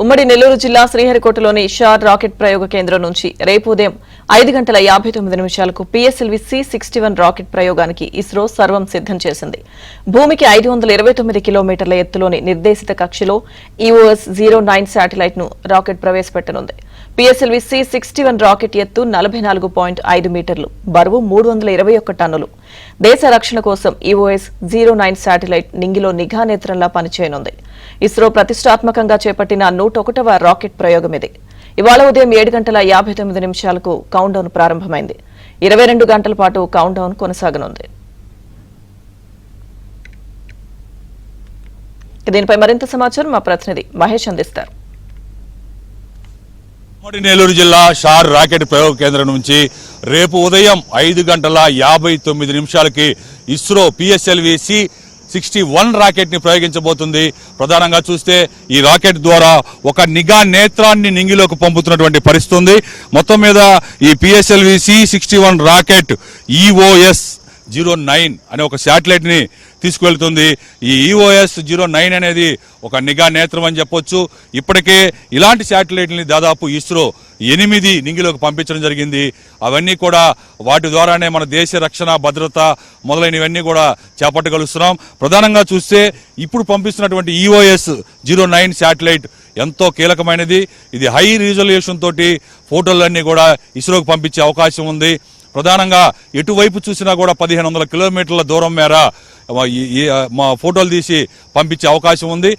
ఉమ్మడి నెల్లూరు జిల్లా శ్రీహరికోటలోని షార్ రాకెట్ ప్రయోగ కేంద్రం నుంచి రేపు ఉదయం 5:59 PSLV C-61 రాకెట్ ప్రయోగానికి ఇస్రో సర్వం సిద్దం చేసింది. భూమికి 529 కిలోమీటర్ల ఎత్తులోని నిర్దేశిత కక్షలో EOS-09 శాటిలైట్ ను రాకెట్ ప్రవేశపెట్టనుంది. PSLV C-61 రాకెట్ ఎత్తు 44.5 మీటర్లు, బరువు 321 టన్నులు. దేశ రక్షణ కోసం EOS-09 శాటిలైట్ నింగిలో నిఘా నేత్రంలా పనిచేయనుంది. ఇస్రో ప్రతిష్టాత్మకంగా చేపట్టిన 101వ రాకెట్ ప్రయోగం ఇది. ఇవాళ ఉదయం 7:59 కౌంట్ డౌన్ ప్రారంభమైంది. 22 గంటల పాటు కౌంట్ డౌన్ కొనసాగనుంది. దీనిపై మరింత సమాచారం మా ప్రతినిధి మహేష్ అందిస్తారు. నెల్లూరు జిల్లా షార్ రాకెట్ ప్రయోగ కేంద్రం నుంచి రేపు ఉదయం 5:59 ఇస్రో PSLV C-61 రాకెట్ ని ప్రయోగించబోతుంది. ప్రధానంగా చూస్తే ఈ రాకెట్ ద్వారా ఒక నిఘా నేత్రాన్ని నింగిలోకి పంపుతున్నటువంటి పరిస్థితి ఉంది. మొత్తం మీద ఈ PSLV C-61 రాకెట్ EOS-09 అనే ఒక శాటిలైట్ ని తీసుకువెళ్తుంది. ఈ EOS-09 అనేది ఒక నిఘా నేత్రం అని చెప్పొచ్చు. ఇప్పటికే ఇలాంటి శాటిలైట్ని దాదాపు ఇస్రో 8 నింగిలోకి పంపించడం జరిగింది. అవన్నీ కూడా వాటి ద్వారానే మన దేశ రక్షణ భద్రత మొదలైనవన్నీ కూడా చేపట్టగలుస్తున్నాం. ప్రధానంగా చూస్తే ఇప్పుడు పంపిస్తున్నటువంటి EOS-09 శాటిలైట్ ఎంతో కీలకమైనది. ఇది హై రిజల్యూషన్ తోటి ఫోటోలన్నీ కూడా ఇస్రోకి పంపించే అవకాశం ఉంది. ప్రధానంగా ఎటువైపు చూసినా కూడా 1500 కిలోమీటర్ల దూరం మేర మా ఫోటోలు తీసి పంపించే అవకాశం ఉంది.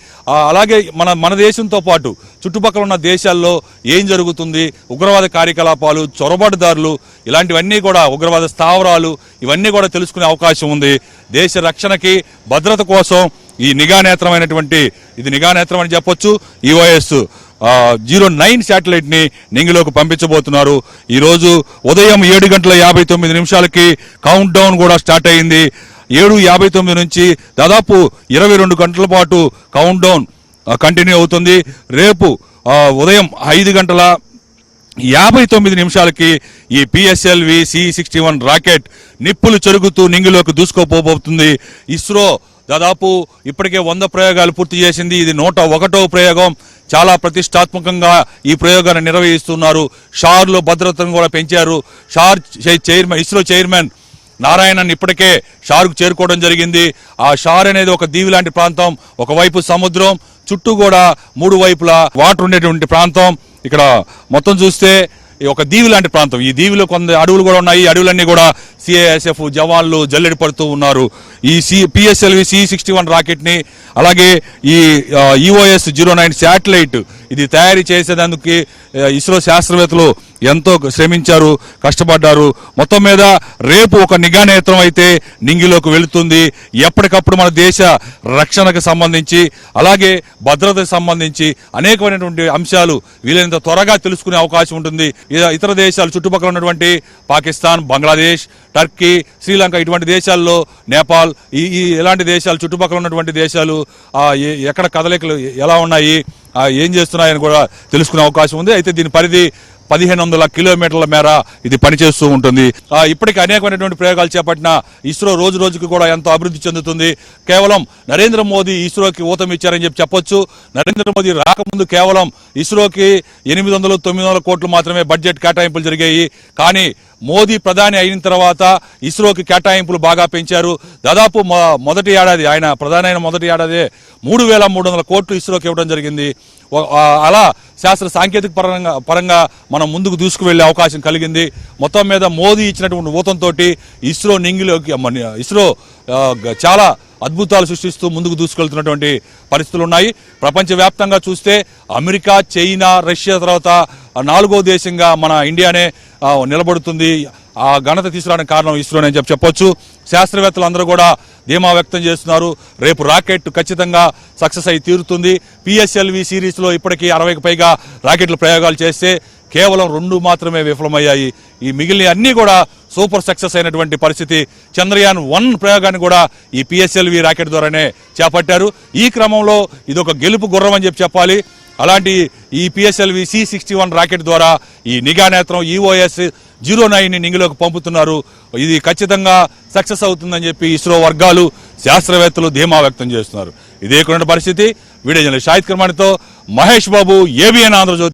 అలాగే మన దేశంతో పాటు చుట్టుపక్కల ఉన్న దేశాల్లో ఏం జరుగుతుంది, ఉగ్రవాద కార్యకలాపాలు, చొరబాటుదారులు, ఇలాంటివన్నీ కూడా ఉగ్రవాద స్థావరాలు ఇవన్నీ కూడా తెలుసుకునే అవకాశం ఉంది. దేశ రక్షణకి భద్రత కోసం ఈ నిఘా నేత్రమైనటువంటి ఇది నిఘా నేత్రం అని చెప్పొచ్చు. EOS-09 శాటిలైట్ ని నింగిలోకి పంపించబోతున్నారు. ఈ రోజు ఉదయం 7:59 కౌంట్ డౌన్ కూడా స్టార్ట్ అయింది. 7:59 నుంచి దాదాపు 22 గంటల పాటు కౌంట్ డౌన్ కంటిన్యూ అవుతుంది. రేపు ఉదయం 5:59 ఈ PSLV C-61 రాకెట్ నిప్పులు చెరుగుతూ నింగిలోకి దూసుకోపోబోతుంది. ఇస్రో దాదాపు ఇప్పటికే 100 ప్రయోగాలు పూర్తి చేసింది. ఇది 101వ ప్రయోగం. చాలా ప్రతిష్టాత్మకంగా ఈ ప్రయోగాన్ని నిర్వహిస్తున్నారు. షార్లో భద్రతను కూడా పెంచారు. ఇస్రో చైర్మన్ నారాయణన్ ఇప్పటికే షార్కు చేరుకోవడం జరిగింది. ఆ షార్ అనేది ఒక దీవి లాంటి ప్రాంతం. ఒకవైపు సముద్రం, చుట్టూ కూడా 3 వైపులా వాటర్ ఉండేటువంటి ప్రాంతం. ఇక్కడ మొత్తం చూస్తే ఒక దీవి లాంటి ప్రాంతం. ఈ దీవిలో కొంత అడవులు కూడా ఉన్నాయి. అడవులన్నీ కూడా CISF జవాన్లు జల్లెడి పడుతూ ఉన్నారు. ఈ PSLV C-61 రాకెట్ ని అలాగే ఈ EOS-09 శాటిలైట్ ఇది తయారు చేసేందుకు ఇస్రో శాస్త్రవేత్తలు ఎంతో శ్రమించారు, కష్టపడ్డారు. మొత్తం మీద రేపు ఒక నిఘా నేత్రం అయితే నింగిలోకి వెళుతుంది. ఎప్పటికప్పుడు మన దేశ రక్షణకు సంబంధించి అలాగే భద్రతకు సంబంధించి అనేకమైనటువంటి అంశాలు వీలైనంత త్వరగా తెలుసుకునే అవకాశం ఉంటుంది. ఇతర దేశాలు చుట్టుపక్కల ఉన్నటువంటి పాకిస్తాన్, బంగ్లాదేశ్, టర్కీ, శ్రీలంక ఇటువంటి దేశాల్లో, నేపాల్ ఇలాంటి దేశాలు చుట్టుపక్కల ఉన్నటువంటి దేశాలు ఎక్కడ కదలికలు ఎలా ఉన్నాయి, ఏం చేస్తున్నాయని కూడా తెలుసుకునే అవకాశం ఉంది. అయితే దీని పరిధి 1500 కిలోమీటర్ల మేర ఇది పనిచేస్తూ ఉంటుంది. ఇప్పటికీ అనేకమైనటువంటి ప్రయోగాలు చేపట్టిన ఇస్రో రోజు రోజుకి కూడా ఎంతో అభివృద్ధి చెందుతుంది. కేవలం నరేంద్ర మోదీ ఇస్రోకి ఊతం ఇచ్చారని చెప్పొచ్చు. నరేంద్ర మోదీ రాకముందు కేవలం ఇస్రోకి 800-900 కోట్లు మాత్రమే బడ్జెట్ కేటాయింపులు జరిగాయి. కానీ మోదీ ప్రధాని అయిన తర్వాత ఇస్రోకి కేటాయింపులు బాగా పెంచారు. దాదాపు మొదటి ఏడాది ఆయన ప్రధాని అయిన మొదటి ఏడాది 3300 కోట్లు ఇస్రోకి ఇవ్వడం జరిగింది. అలా శాస్త్ర సాంకేతిక పరంగా మనం ముందుకు దూసుకువెళ్లే అవకాశం కలిగింది. మొత్తం మీద మోదీ ఇచ్చినటువంటి ఊతంతో ఇస్రో చాలా అద్భుతాలు సృష్టిస్తూ ముందుకు దూసుకెళ్తున్నటువంటి పరిస్థితులు ఉన్నాయి. ప్రపంచవ్యాప్తంగా చూస్తే అమెరికా, చైనా, రష్యా తర్వాత 4వ దేశంగా మన ఇండియానే నిలబడుతుంది. ఆ ఘనత తీసుకురావడానికి కారణం ఇస్రోనే అని చెప్పొచ్చు. శాస్త్రవేత్తలు అందరూ కూడా ధీమా వ్యక్తం చేస్తున్నారు. రేపు రాకెట్ ఖచ్చితంగా సక్సెస్ అయి తీరుతుంది. PSLV సిరీస్లో ఇప్పటికీ 60కి పైగా రాకెట్ల ప్రయోగాలు చేస్తే కేవలం 2 మాత్రమే విఫలమయ్యాయి. ఈ మిగిలిన అన్నీ కూడా సూపర్ సక్సెస్ అయినటువంటి పరిస్థితి. చంద్రయాన్-1 ప్రయోగాన్ని కూడా ఈ PSLV రాకెట్ ద్వారానే చేపట్టారు. ఈ క్రమంలో ఇదొక గెలుపు గుర్రం అని చెప్పాలి. అలాంటి ఈ PSLV C-61 రాకెట్ ద్వారా ఈ నిఘా నేత్రం EOS-09 ని నింగిలోకి పంపుతున్నారు. ఇది ఖచ్చితంగా సక్సెస్ అవుతుందని చెప్పి ఇస్రో వర్గాలు, శాస్త్రవేత్తలు ధీమా వ్యక్తం చేస్తున్నారు. ఇదే పరిస్థితి. Video journalist Shahid కర్మానితో Mahesh Babu, ABN Andhra Jyothi.